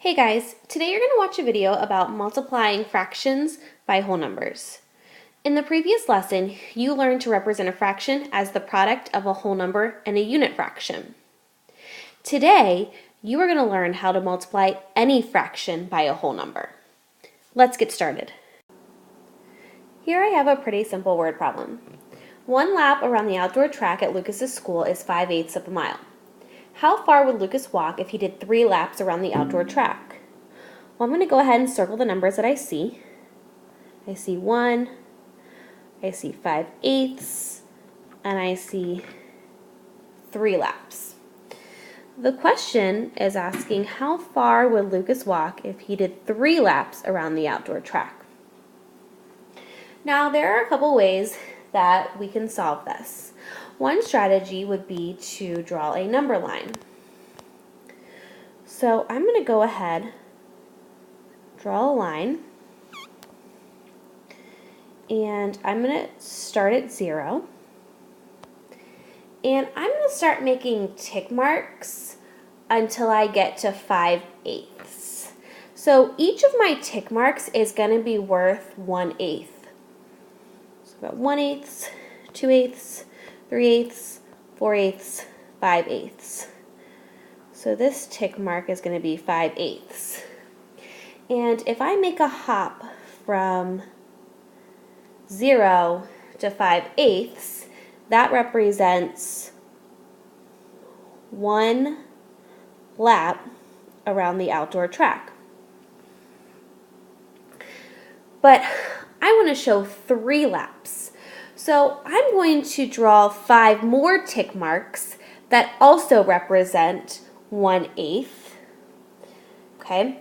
Hey guys, today you're going to watch a video about multiplying fractions by whole numbers. In the previous lesson, you learned to represent a fraction as the product of a whole number and a unit fraction. Today, you are going to learn how to multiply any fraction by a whole number. Let's get started. Here I have a pretty simple word problem. One lap around the outdoor track at Lucas's school is 5/8 of a mile. How far would Lucas walk if he did 3 laps around the outdoor track? Well, I'm going to go ahead and circle the numbers that I see. I see 1, I see 5/8, and I see 3 laps. The question is asking how far would Lucas walk if he did 3 laps around the outdoor track? Now, there are a couple ways that we can solve this. One strategy would be to draw a number line. So I'm going to go ahead, draw a line, and I'm going to start at 0. And I'm going to start making tick marks until I get to 5/8. So each of my tick marks is going to be worth 1/8. So I've got 1/8, 2/8, 3/8, 4/8, 5/8. So this tick mark is going to be 5/8. And if I make a hop from 0 to 5/8, that represents 1 lap around the outdoor track. But I want to show 3 laps. So I'm going to draw 5 more tick marks that also represent 1/8. Okay,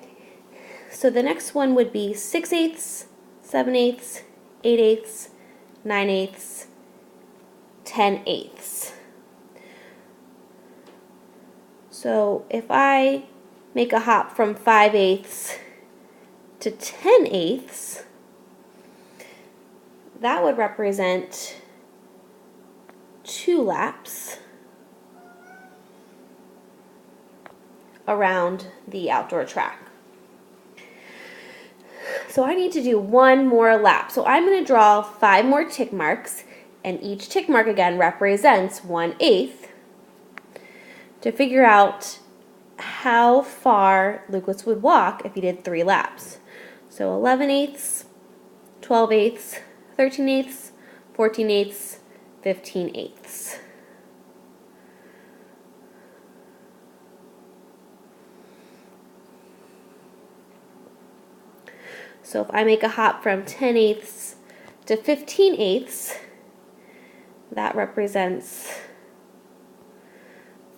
so the next one would be 6/8, 7/8, 8/8, 9/8, 10/8. So if I make a hop from 5/8 to 10/8, that would represent 2 laps around the outdoor track. So I need to do 1 more lap. So I'm going to draw 5 more tick marks, and each tick mark again represents 1/8 to figure out how far Lucas would walk if he did 3 laps. So 11/8, 12/8, 13/8, 14/8, 15/8. So if I make a hop from 10/8 to 15/8, that represents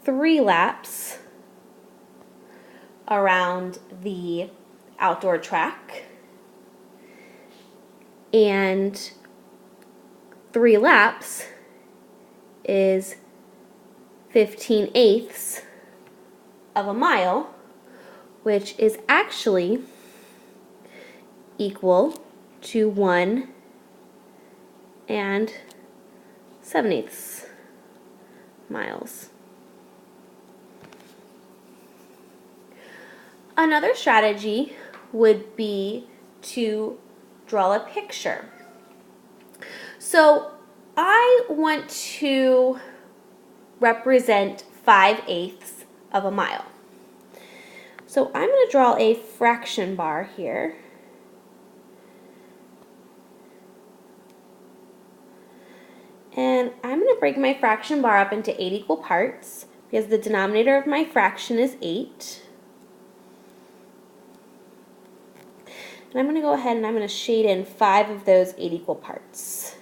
3 laps around the outdoor track. And 3 laps is 15/8 of a mile, which is actually equal to 1 7/8 miles. Another strategy would be to draw a picture. So I want to represent 5/8 of a mile. So I'm going to draw a fraction bar here. And I'm going to break my fraction bar up into 8 equal parts because the denominator of my fraction is 8. And I'm going to go ahead and I'm going to shade in 5 of those 8 equal parts.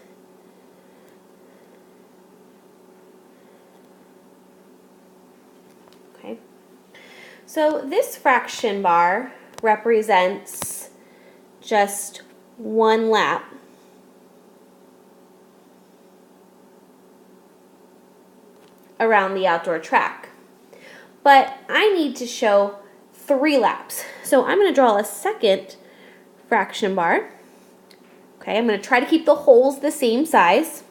Okay. So this fraction bar represents just 1 lap around the outdoor track. But I need to show 3 laps. So I'm going to draw a second fraction bar. Okay, I'm going to try to keep the holes the same size.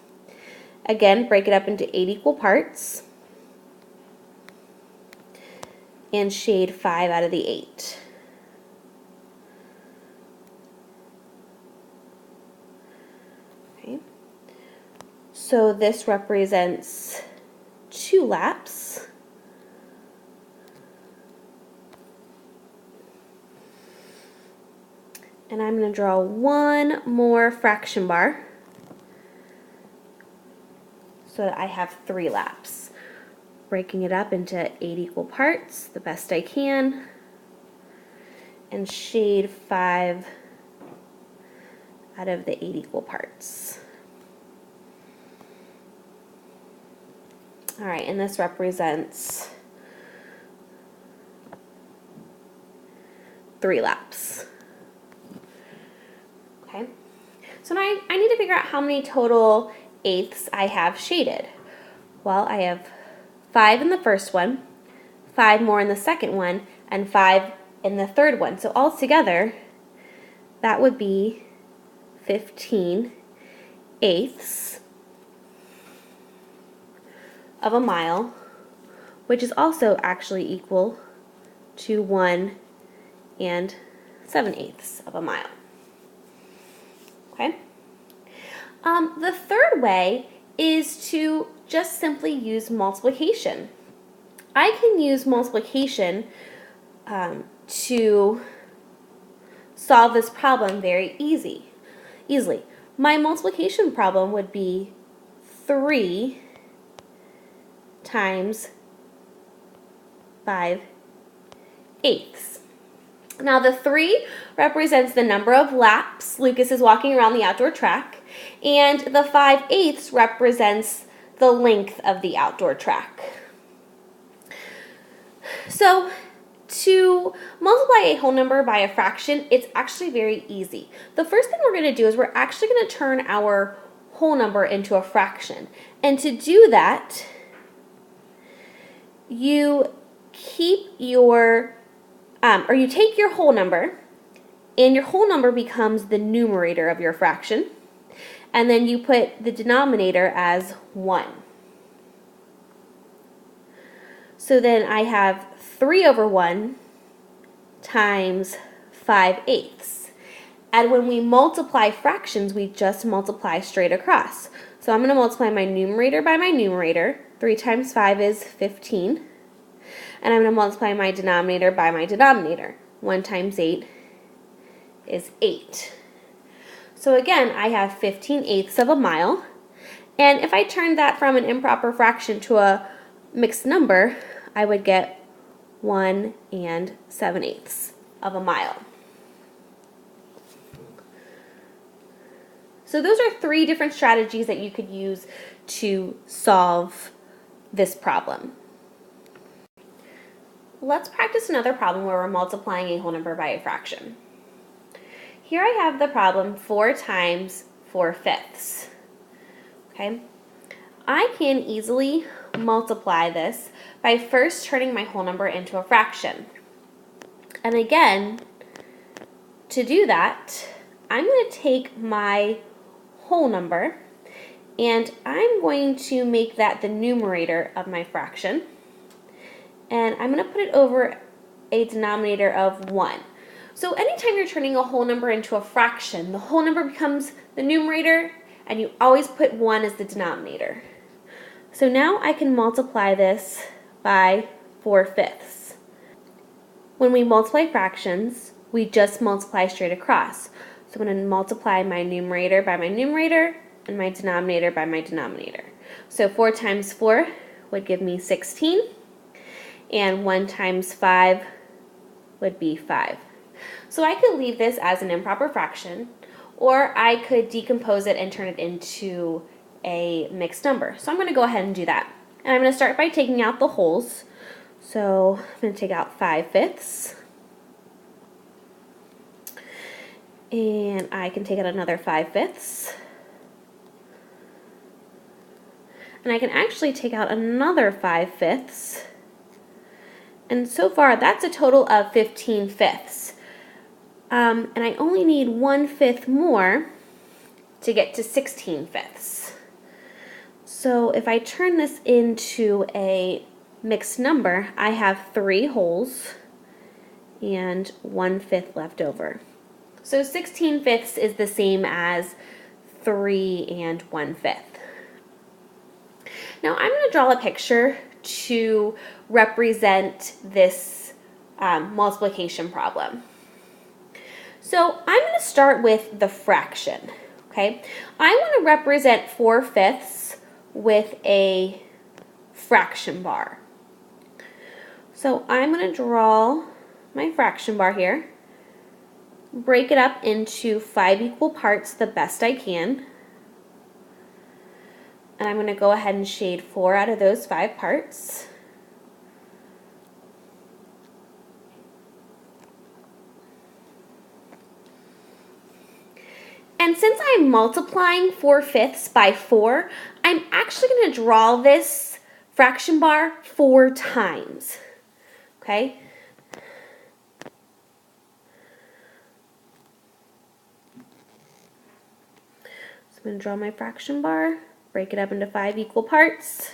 Again, break it up into 8 equal parts. and shade 5 out of the 8. So this represents 2 laps. And I'm going to draw one more fraction bar so that I have 3 laps. Breaking it up into 8 equal parts the best I can, and shade 5 out of the 8 equal parts. All right, and this represents 3 laps. Okay, so now I need to figure out how many total eighths I have shaded. Well, I have 5 in the first one, 5 more in the second one, and 5 in the third one. So altogether, that would be 15 eighths of a mile, which is also actually equal to 1 7/8 of a mile. Okay. The third way is to just simply use multiplication. I can use multiplication to solve this problem very easily. My multiplication problem would be 3 times 5/8. Now the 3 represents the number of laps Lucas is walking around the outdoor track, and the 5/8 represents the length of the outdoor track. So to multiply a whole number by a fraction, it's actually very easy. The first thing we're going to do is we're actually going to turn our whole number into a fraction. And to do that, you keep your you take your whole number, and your whole number becomes the numerator of your fraction, and then you put the denominator as 1. So then I have 3/1 times 5/8. And when we multiply fractions, we just multiply straight across. So I'm going to multiply my numerator by my numerator. 3 times 5 is 15. And I'm going to multiply my denominator by my denominator. 1 times 8 is 8. So again, I have 15/8 of a mile. And if I turned that from an improper fraction to a mixed number, I would get 1 7/8 of a mile. So those are 3 different strategies that you could use to solve this problem. Let's practice another problem where we're multiplying a whole number by a fraction. Here I have the problem 4 times 4/5. Okay, I can easily multiply this by first turning my whole number into a fraction. And again, to do that, I'm going to take my whole number and I'm going to make that the numerator of my fraction. And I'm going to put it over a denominator of 1. So anytime you're turning a whole number into a fraction, the whole number becomes the numerator, and you always put 1 as the denominator. So now I can multiply this by 4/5. When we multiply fractions, we just multiply straight across. So I'm going to multiply my numerator by my numerator and my denominator by my denominator. So 4 times 4 would give me 16. And 1 times 5 would be 5. So I could leave this as an improper fraction, or I could decompose it and turn it into a mixed number. So I'm going to go ahead and do that. And I'm going to start by taking out the wholes. So I'm going to take out 5/5. And I can take out another 5/5. And I can actually take out another 5/5. And so far, that's a total of 15/5. And I only need 1/5 more to get to 16/5. So if I turn this into a mixed number, I have 3 wholes and 1/5 left over. So 16/5 is the same as 3 1/5. Now I'm going to draw a picture to represent this multiplication problem. So I'm going to start with the fraction, okay? I want to represent 4/5 with a fraction bar. So I'm going to draw my fraction bar here, break it up into 5 equal parts the best I can, and I'm going to go ahead and shade 4 out of those 5 parts. And since I'm multiplying 4/5 by 4, I'm actually going to draw this fraction bar 4 times, okay? So I'm going to draw my fraction bar, break it up into 5 equal parts,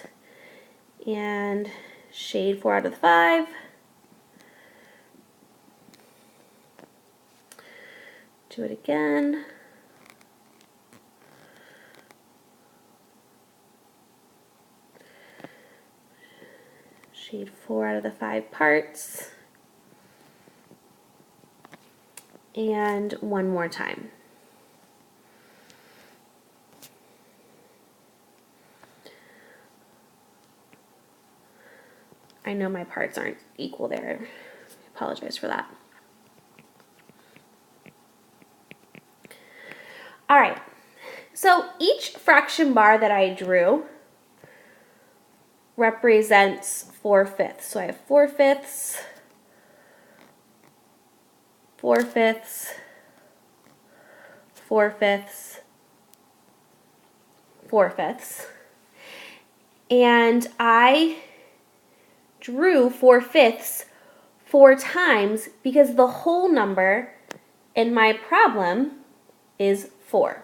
and shade 4 out of the 5. Do it again. Shade 4 out of the 5 parts. And one more time. I know my parts aren't equal there. I apologize for that. All right, so each fraction bar that I drew represents 4/5. So I have 4/5, 4/5, 4/5, 4/5. And I drew 4/5 4 times because the whole number in my problem is 4.